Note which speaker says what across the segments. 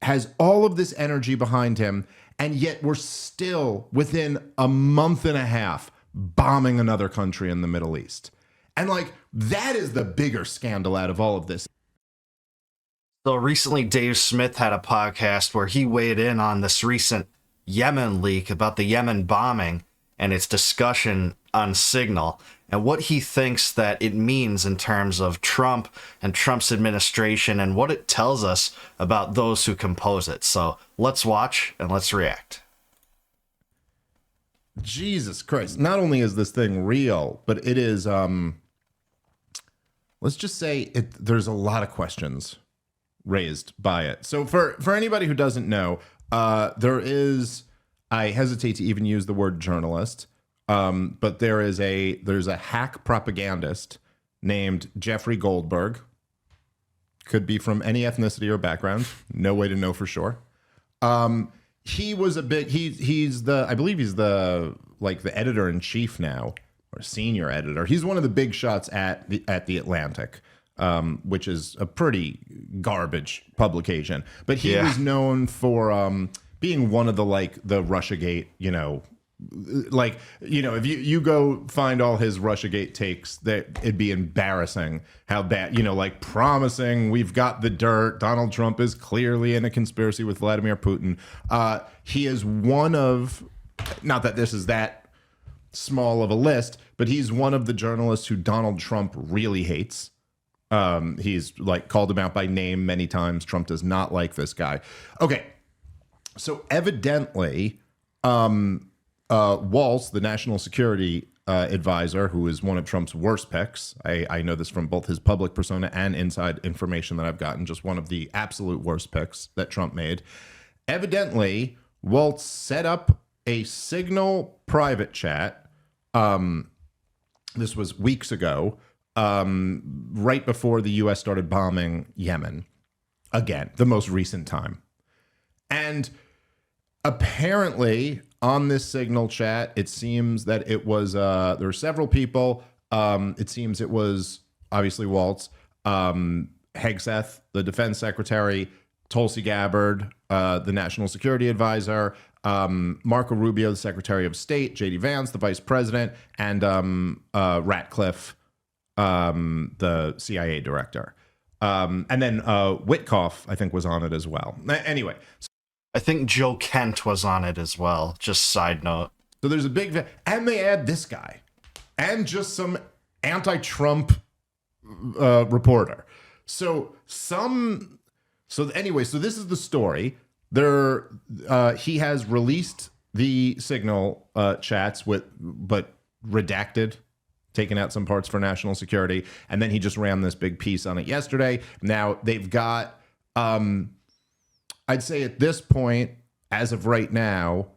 Speaker 1: has all of this energy behind him, and yet we're still within a month and a half bombing another country in the Middle East. And like, that is the bigger scandal out of all of this.
Speaker 2: So recently, Dave Smith had a podcast where he weighed in on this recent Yemen leak about the Yemen bombing and its discussion on Signal, and what he thinks that it means in terms of Trump and Trump's administration and what it tells us about those who compose it. So let's watch and let's react.
Speaker 1: Jesus Christ. Not only is this thing real, but it is, let's just say there's a lot of questions raised by it. So for anybody who doesn't know, there is, I hesitate to even use the word journalist, but there's a hack propagandist named Jeffrey Goldberg. Could be from any ethnicity or background. No way to know for sure. He was a big, I believe he's the editor in chief now, or senior editor. He's one of the big shots at the Atlantic, which is a pretty garbage publication. But he was known for being one of the Russiagate, if you go find all his Russiagate takes, that it'd be embarrassing how bad, promising we've got the dirt. Donald Trump is clearly in a conspiracy with Vladimir Putin. He is one of, not that this is that small of a list, but he's one of the journalists who Donald Trump really hates. He's called him out by name many times. Trump does not like this guy. Okay. So evidently, Waltz, the national security advisor, who is one of Trump's worst picks. I know this from both his public persona and inside information that I've gotten, just one of the absolute worst picks that Trump made. Evidently, Waltz set up a Signal private chat. This was weeks ago, right before the U.S. started bombing Yemen. Again, the most recent time. And apparently, on this Signal chat, it seems that it was, there were several people. It seems it was obviously Waltz, Hegseth, the defense secretary, Tulsi Gabbard, the national security advisor, Marco Rubio, the secretary of state, J.D. Vance, the vice president, and Ratcliffe, the CIA director. And then Witkoff, I think, was on it as well. Anyway.
Speaker 2: I think Joe Kent was on it as well. Just side note.
Speaker 1: So there's a big, and they add this guy, and just some anti-Trump reporter. So anyway, so this is the story. He has released the Signal chats but redacted, taken out some parts for national security, and then he just ran this big piece on it yesterday. Now they've got. I'd say at this point, as of right now,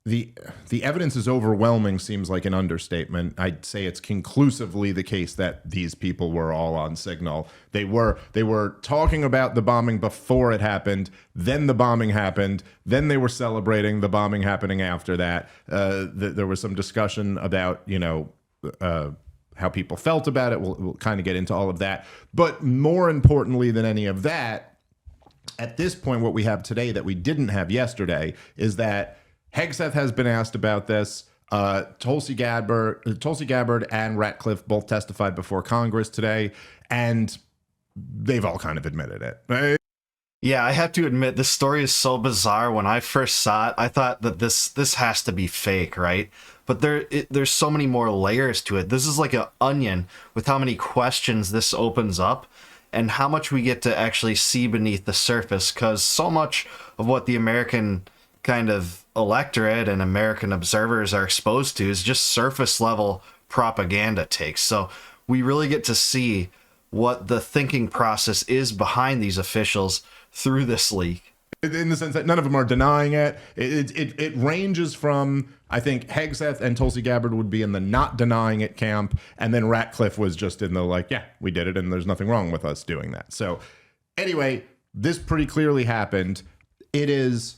Speaker 1: the evidence is overwhelming seems like an understatement. I'd say it's conclusively the case that these people were all on Signal. They were talking about the bombing before it happened. Then the bombing happened. Then they were celebrating the bombing happening after that. There was some discussion about, how people felt about it. We'll kind of get into all of that. But more importantly than any of that, at this point, what we have today that we didn't have yesterday is that Hegseth has been asked about this. Tulsi Gabbard and Ratcliffe both testified before Congress today, and they've all kind of admitted it. Right?
Speaker 2: Yeah, I have to admit, this story is so bizarre. When I first saw it, I thought that this has to be fake, right? But there's so many more layers to it. This is like an onion with how many questions this opens up, and how much we get to actually see beneath the surface, because so much of what the American kind of electorate and American observers are exposed to is just surface level propaganda takes. So we really get to see what the thinking process is behind these officials through this leak.
Speaker 1: In the sense that none of them are denying it. It ranges from, I think, Hegseth and Tulsi Gabbard would be in the not denying it camp, and then Ratcliffe was just in the yeah, we did it, and there's nothing wrong with us doing that. So anyway, this pretty clearly happened. It is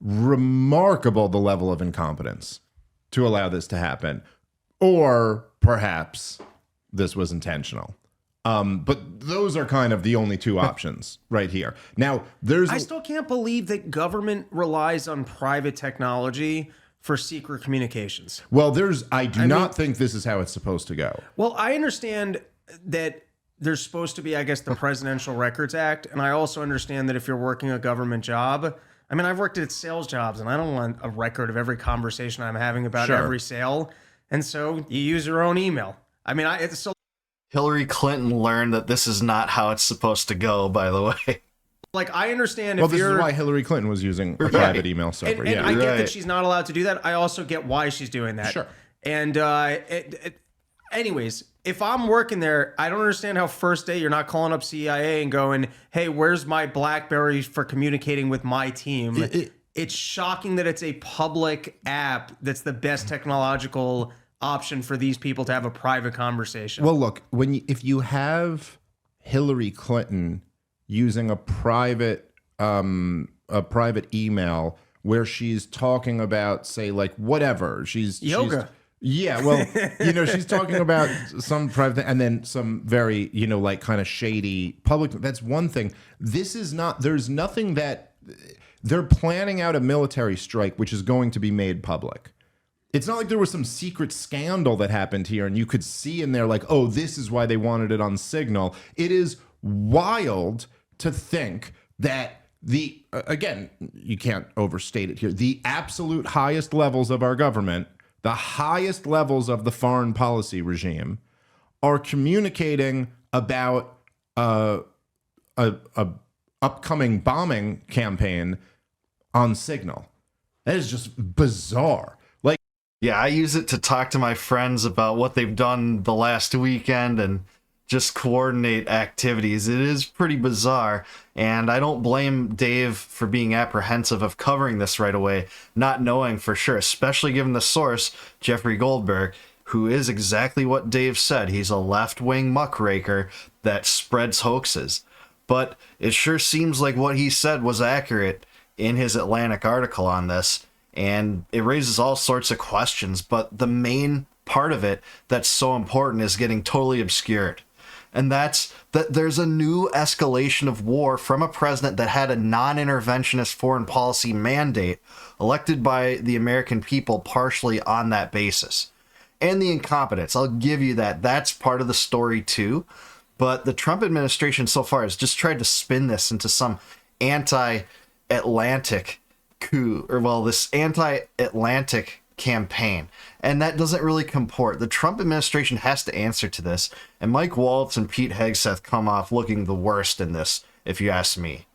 Speaker 1: remarkable the level of incompetence to allow this to happen. Or perhaps this was intentional. But those are kind of the only two options right here. Now,
Speaker 3: I still can't believe that government relies on private technology for secret communications.
Speaker 1: Well, I do not think this is how it's supposed to go.
Speaker 3: Well, I understand that there's supposed to be, I guess, the Presidential Records Act. And I also understand that if you're working a government job, I mean, I've worked at sales jobs and I don't want a record of every conversation I'm having about every sale. And so you use your own email. I mean, it's so.
Speaker 2: Hillary Clinton learned that this is not how it's supposed to go, by the way.
Speaker 3: Like, I understand
Speaker 1: if this is why Hillary Clinton was using a private email server.
Speaker 3: And I get that she's not allowed to do that. I also get why she's doing that.
Speaker 1: Sure.
Speaker 3: And anyways, if I'm working there, I don't understand how first day you're not calling up CIA and going, hey, where's my BlackBerry for communicating with my team? It's shocking that it's a public app that's the best technological option for these people to have a private conversation.
Speaker 1: Well, look, if you have Hillary Clinton using a private email where she's talking about, say, like whatever,
Speaker 3: yoga.
Speaker 1: She's talking about some private thing and then some very, like kind of shady public. That's one thing. There's nothing that they're planning out a military strike, which is going to be made public. It's not like there was some secret scandal that happened here and you could see in there like, oh, this is why they wanted it on Signal. It is wild to think that again, you can't overstate it here, the absolute highest levels of our government, the highest levels of the foreign policy regime, are communicating about a upcoming bombing campaign on Signal. That is just bizarre.
Speaker 2: Yeah, I use it to talk to my friends about what they've done the last weekend and just coordinate activities. It is pretty bizarre, and I don't blame Dave for being apprehensive of covering this right away, not knowing for sure, especially given the source, Jeffrey Goldberg, who is exactly what Dave said. He's a left-wing muckraker that spreads hoaxes. But it sure seems like what he said was accurate in his Atlantic article on this. And it raises all sorts of questions, but the main part of it that's so important is getting totally obscured. And that's that there's a new escalation of war from a president that had a non-interventionist foreign policy mandate elected by the American people partially on that basis. And the incompetence, I'll give you that. That's part of the story too. But the Trump administration so far has just tried to spin this into some anti-Atlantic coup, this anti-Atlantic campaign, and that doesn't really comport. The Trump administration has to answer to this, and Mike Waltz and Pete Hegseth come off looking the worst in this, if you ask me.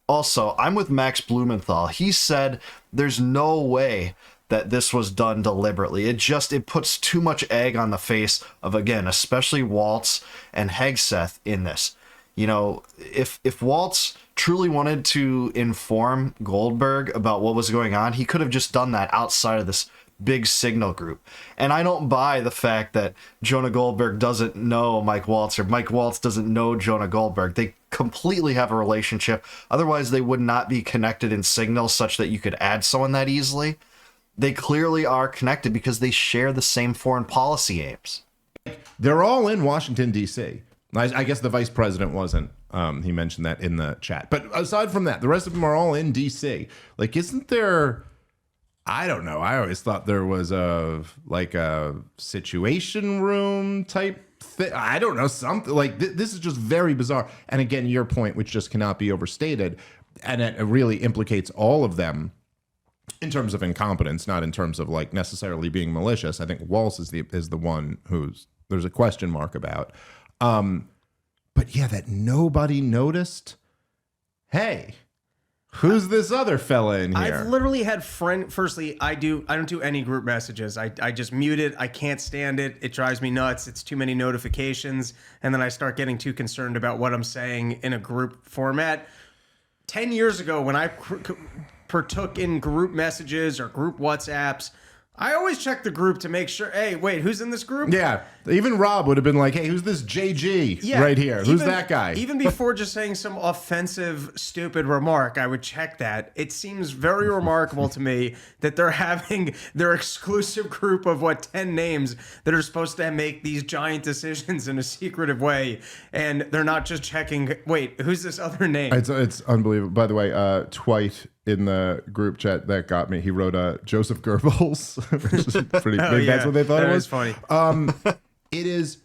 Speaker 2: Also, I'm with Max Blumenthal. He said there's no way that this was done deliberately. It puts too much egg on the face of, again, especially Waltz and Hegseth in this. If Waltz truly wanted to inform Goldberg about what was going on, he could have just done that outside of this big Signal group. And I don't buy the fact that Jonah Goldberg doesn't know Mike Waltz or Mike Waltz doesn't know Jonah Goldberg. They completely have a relationship. Otherwise, they would not be connected in Signal such that you could add someone that easily. They clearly are connected because they share the same foreign policy aims.
Speaker 1: They're all in Washington, D.C. I guess the vice president wasn't. He mentioned that in the chat. But aside from that, the rest of them are all in D.C. Like, isn't there... I don't know. I always thought there was a situation room type thing. I don't know. Something like this is just very bizarre. And again, your point, which just cannot be overstated, and it really implicates all of them in terms of incompetence, not in terms of like necessarily being malicious. I think Waltz is the one who's there's a question mark about. But yeah, that nobody noticed. Hey, who's this other fella in here?
Speaker 3: I've literally had firstly, I don't do any group messages. I just mute it. I can't stand it. It drives me nuts. It's too many notifications. And then I start getting too concerned about what I'm saying in a group format. 10 years ago, when I partook in group messages or group WhatsApps, I always check the group to make sure. Hey, wait, who's in this group?
Speaker 1: Yeah, even Rob would have been like, "Hey, who's this JG right here? Who's that guy?"
Speaker 3: Even before just saying some offensive, stupid remark, I would check that. It seems very remarkable to me that they're having their exclusive group of 10 names that are supposed to make these giant decisions in a secretive way, and they're not just checking. Wait, who's this other name?
Speaker 1: It's unbelievable. By the way, Twite in the group chat that got me. He wrote Joseph Goebbels, which is pretty. Maybe that's what they thought it was.
Speaker 3: Funny.
Speaker 1: It is.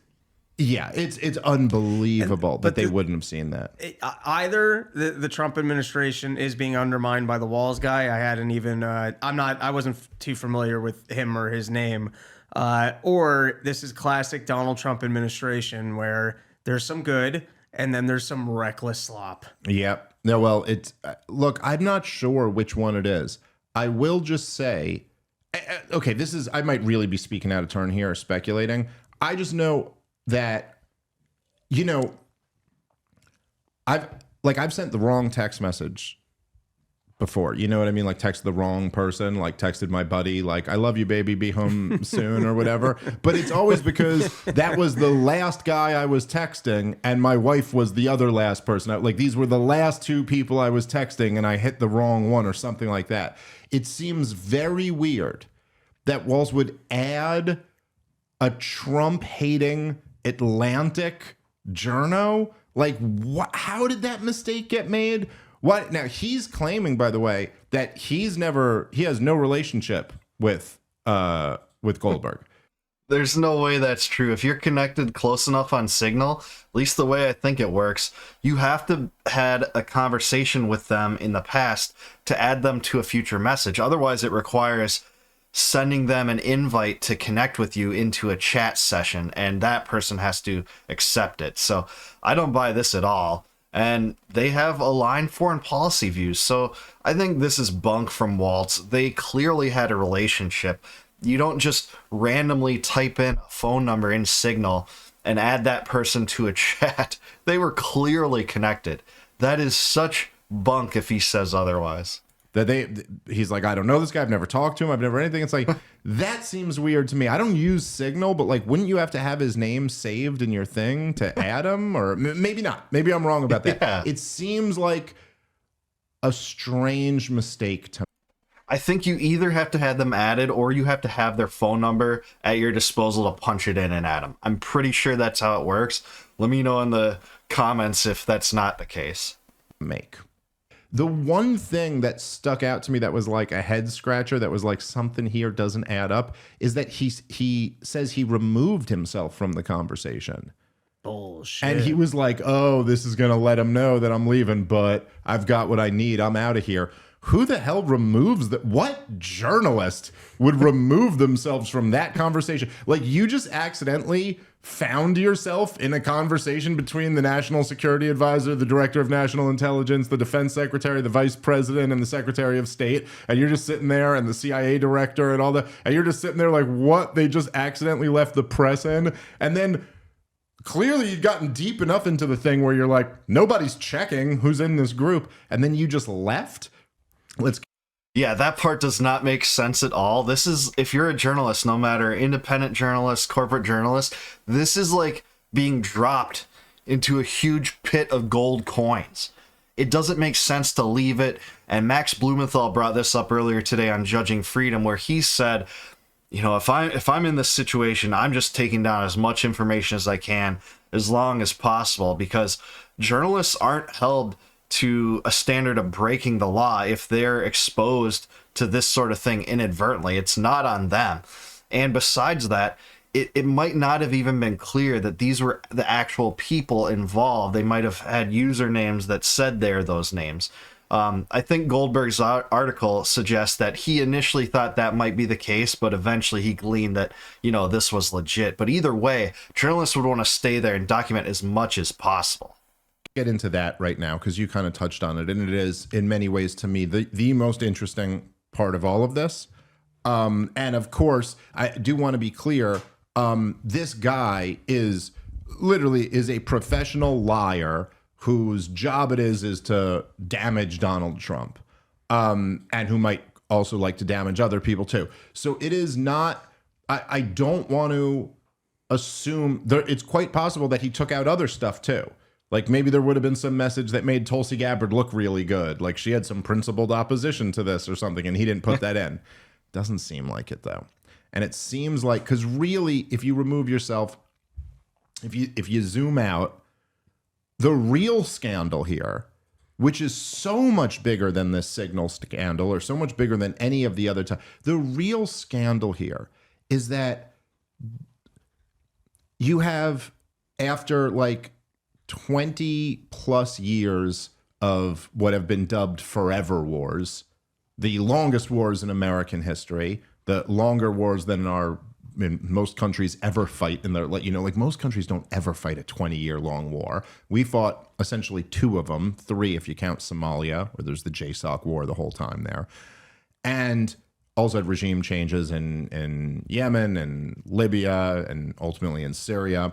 Speaker 1: Yeah, it's unbelievable that they wouldn't have seen that.
Speaker 3: Either the Trump administration is being undermined by the Walls guy. I hadn't even. I wasn't too familiar with him or his name. Or this is classic Donald Trump administration where there's some good and then there's some reckless slop.
Speaker 1: Yep. No, well, look, I'm not sure which one it is. I will just say, okay, I might really be speaking out of turn here or speculating. I just know that, I've sent the wrong text message before, you know what I mean? Like texted the wrong person, like texted my buddy, like, "I love you, baby, be home soon," or whatever. But it's always because that was the last guy I was texting and my wife was the other last person. Like these were the last two people I was texting and I hit the wrong one or something like that. It seems very weird that Walls would add a Trump-hating Atlantic journo. Like, what? How did that mistake get made? What? Now, he's claiming, by the way, that he has no relationship with Goldberg.
Speaker 2: There's no way that's true. If you're connected close enough on Signal, at least the way I think it works, you have to had a conversation with them in the past to add them to a future message. Otherwise, it requires sending them an invite to connect with you into a chat session, and that person has to accept it. So I don't buy this at all. And they have aligned foreign policy views. So I think this is bunk from Waltz. They clearly had a relationship. You don't just randomly type in a phone number in Signal and add that person to a chat. They were clearly connected. That is such bunk if he says otherwise.
Speaker 1: He's like, "I don't know this guy. I've never talked to him. I've never anything." It's like, that seems weird to me. I don't use Signal, but like, wouldn't you have to have his name saved in your thing to add him? Or maybe not. Maybe I'm wrong about that.
Speaker 2: Yeah.
Speaker 1: It seems like a strange mistake to me.
Speaker 2: I think you either have to have them added or you have to have their phone number at your disposal to punch it in and add them. I'm pretty sure that's how it works. Let me know in the comments if that's not the case.
Speaker 1: The one thing that stuck out to me that was like a head scratcher, that was like something here doesn't add up, is that he says he removed himself from the conversation.
Speaker 3: Bullshit.
Speaker 1: And he was like, "Oh, this is going to let him know that I'm leaving, but I've got what I need. I'm out of here." Who the hell removes that? What journalist would remove themselves from that conversation? Like, you just accidentally found yourself in a conversation between the National Security Advisor, the Director of National Intelligence, the Defense Secretary, the Vice President, and the Secretary of State, and you're just sitting there, and the CIA Director and all that, and you're just sitting there like, what? They just accidentally left the press in? And then clearly you'd gotten deep enough into the thing where you're like, nobody's checking who's in this group, and then you just left?
Speaker 2: Yeah, that part does not make sense at all. This is, if you're a journalist, no matter independent journalist, corporate journalist, this is like being dropped into a huge pit of gold coins. It doesn't make sense to leave it. And Max Blumenthal brought this up earlier today on Judging Freedom, where he said, if I'm in this situation, I'm just taking down as much information as I can, as long as possible, because journalists aren't held to a standard of breaking the law if they're exposed to this sort of thing inadvertently. It's not on them. And besides that, it might not have even been clear that these were the actual people involved. They might have had usernames that said they're those names. I think Goldberg's article suggests that he initially thought that might be the case, but eventually he gleaned that, this was legit. But either way, journalists would want to stay there and document as much as possible.
Speaker 1: Get into that right now because you kind of touched on it, and it is in many ways to me the most interesting part of all of this. And of course, I do want to be clear. This guy is a professional liar whose job it is to damage Donald Trump, and who might also like to damage other people too. So it is not, I don't want to assume it's quite possible that he took out other stuff too. Like maybe there would have been some message that made Tulsi Gabbard look really good. Like she had some principled opposition to this or something, and he didn't put that in. Doesn't seem like it though. And it seems like, because really, if you remove yourself, if you zoom out, the real scandal here, which is so much bigger than this Signal scandal or so much bigger than any of the other time, the real scandal here is that you have, after like 20 plus years of what have been dubbed forever wars, the longest wars in American history, the longer wars than most countries ever fight in their, like most countries don't ever fight a 20-year long war. We fought essentially 2 of them, 3 if you count Somalia, where there's the JSOC war the whole time there. And also had regime changes in Yemen and Libya and ultimately in Syria.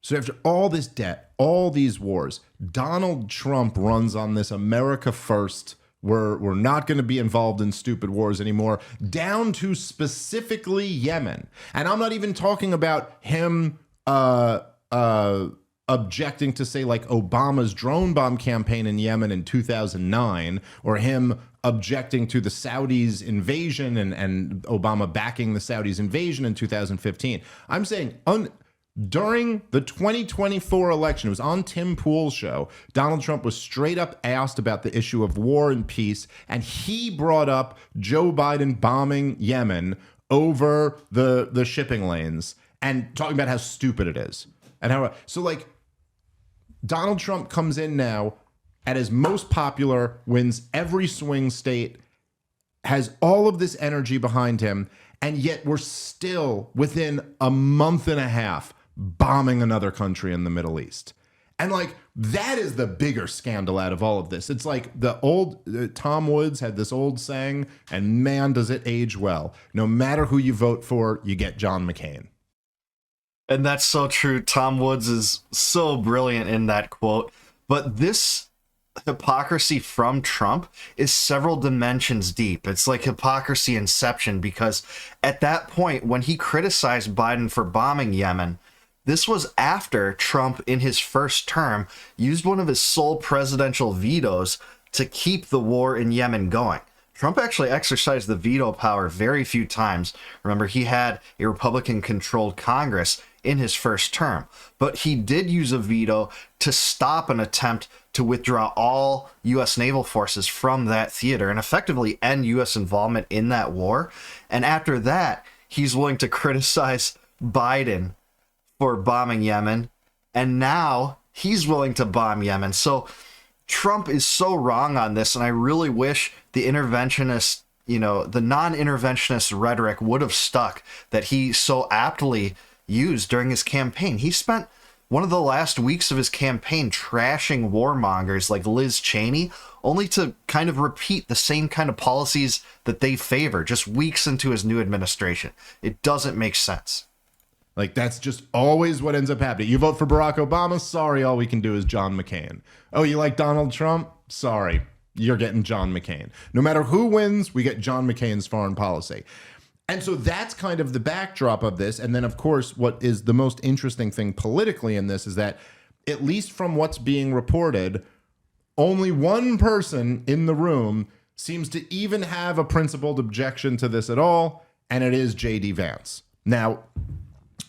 Speaker 1: So after all this debt, all these wars, Donald Trump runs on this America first, we're not going to be involved in stupid wars anymore, down to specifically Yemen. And I'm not even talking about him objecting to, say, like Obama's drone bomb campaign in Yemen in 2009, or him objecting to the Saudis' invasion and Obama backing the Saudis' invasion in 2015. I'm saying during the 2024 election, it was on Tim Pool's show, Donald Trump was straight up asked about the issue of war and peace, and he brought up Joe Biden bombing Yemen over the shipping lanes and talking about how stupid it is. And how, so like, Donald Trump comes in now at his most popular, wins every swing state, has all of this energy behind him, and yet we're still within a month and a half bombing another country in the Middle East. And like, that is the bigger scandal out of all of this. It's like the old Tom Woods had this old saying, and man, does it age well. No matter who you vote for, you get John McCain.
Speaker 2: And that's so true. Tom Woods is so brilliant in that quote. But this hypocrisy from Trump is several dimensions deep. It's like hypocrisy inception, because at that point, when he criticized Biden for bombing Yemen, this was after Trump, in his first term, used one of his sole presidential vetoes to keep the war in Yemen going. Trump actually exercised the veto power very few times. Remember, he had a Republican-controlled Congress in his first term, but he did use a veto to stop an attempt to withdraw all U.S. naval forces from that theater and effectively end U.S. involvement in that war. And after that, he's willing to criticize Biden for bombing Yemen, and now he's willing to bomb Yemen. So Trump is so wrong on this, and I really wish the interventionist, the non-interventionist rhetoric would have stuck that he so aptly used during his campaign. He spent one of the last weeks of his campaign trashing warmongers like Liz Cheney, only to kind of repeat the same kind of policies that they favor just weeks into his new administration. It doesn't make sense.
Speaker 1: Like, that's just always what ends up happening. You vote for Barack Obama? Sorry, all we can do is John McCain. Oh, you like Donald Trump? Sorry, you're getting John McCain. No matter who wins, we get John McCain's foreign policy. And so that's kind of the backdrop of this. And then, of course, what is the most interesting thing politically in this is that, at least from what's being reported, only one person in the room seems to even have a principled objection to this at all, and it is J.D. Vance. Now,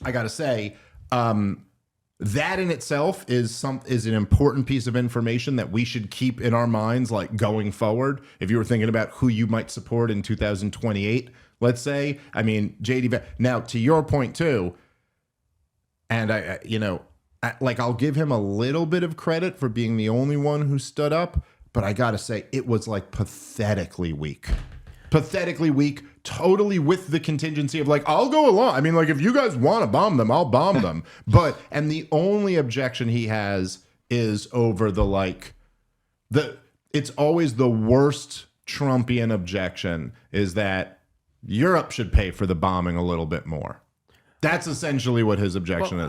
Speaker 1: I got to say, that in itself is an important piece of information that we should keep in our minds, like going forward. If you were thinking about who you might support in 2028, let's say, I mean, J.D. Vance. Now, to your point too, and I'll give him a little bit of credit for being the only one who stood up, but I got to say, it was like pathetically weak. Totally with the contingency of like, I'll go along. I mean, like, if you guys want to bomb them, I'll bomb them. And the only objection he has is over it's always the worst Trumpian objection is that Europe should pay for the bombing a little bit more. That's essentially what his objection is.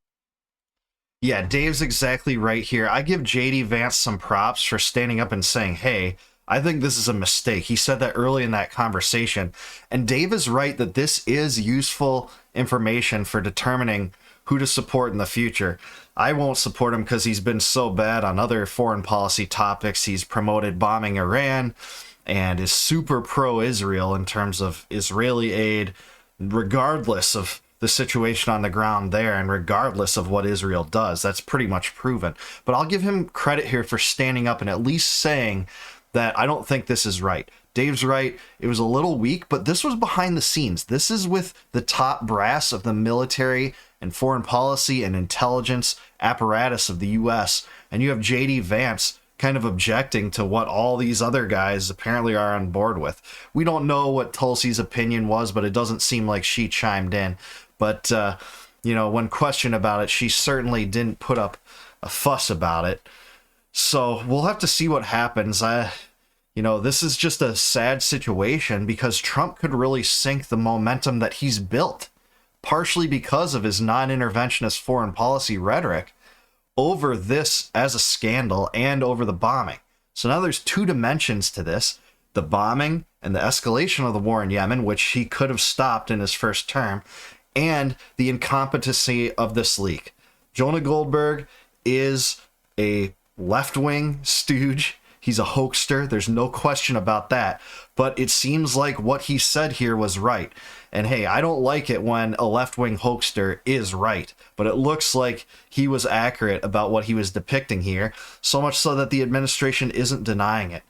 Speaker 2: Yeah, Dave's exactly right here. I give J.D. Vance some props for standing up and saying, hey, I think this is a mistake. He said that early in that conversation. And Dave is right that this is useful information for determining who to support in the future. I won't support him because he's been so bad on other foreign policy topics. He's promoted bombing Iran and is super pro-Israel in terms of Israeli aid, regardless of the situation on the ground there and regardless of what Israel does. That's pretty much proven. But I'll give him credit here for standing up and at least saying that I don't think this is right. Dave's right. It was a little weak, but this was behind the scenes. This is with the top brass of the military and foreign policy and intelligence apparatus of the U.S. And you have J.D. Vance kind of objecting to what all these other guys apparently are on board with. We don't know what Tulsi's opinion was, but it doesn't seem like she chimed in. But, when questioned about it, she certainly didn't put up a fuss about it. So we'll have to see what happens. This is just a sad situation because Trump could really sink the momentum that he's built, partially because of his non-interventionist foreign policy rhetoric, over this as a scandal and over the bombing. So now there's two dimensions to this: the bombing and the escalation of the war in Yemen, which he could have stopped in his first term, and the incompetency of this leak. Jonah Goldberg is a left-wing stooge. He's a hoaxster. There's no question about that. But it seems like what he said here was right. And hey, I don't like it when a left-wing hoaxster is right. But it looks like he was accurate about what he was depicting here, so much so that the administration isn't denying it.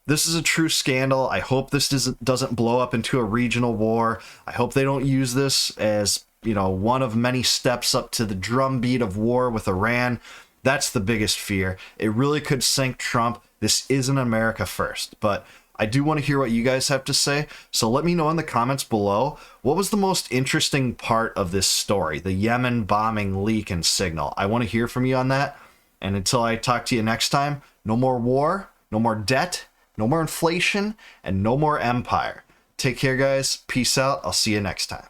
Speaker 2: This is a true scandal. I hope this doesn't blow up into a regional war. I hope they don't use this as, one of many steps up to the drumbeat of war with Iran. That's the biggest fear. It really could sink Trump. This isn't America first. But I do want to hear what you guys have to say. So let me know in the comments below, what was the most interesting part of this story? The Yemen bombing leak and signal. I want to hear from you on that. And until I talk to you next time, no more war, no more debt, no more inflation, and no more empire. Take care, guys. Peace out. I'll see you next time.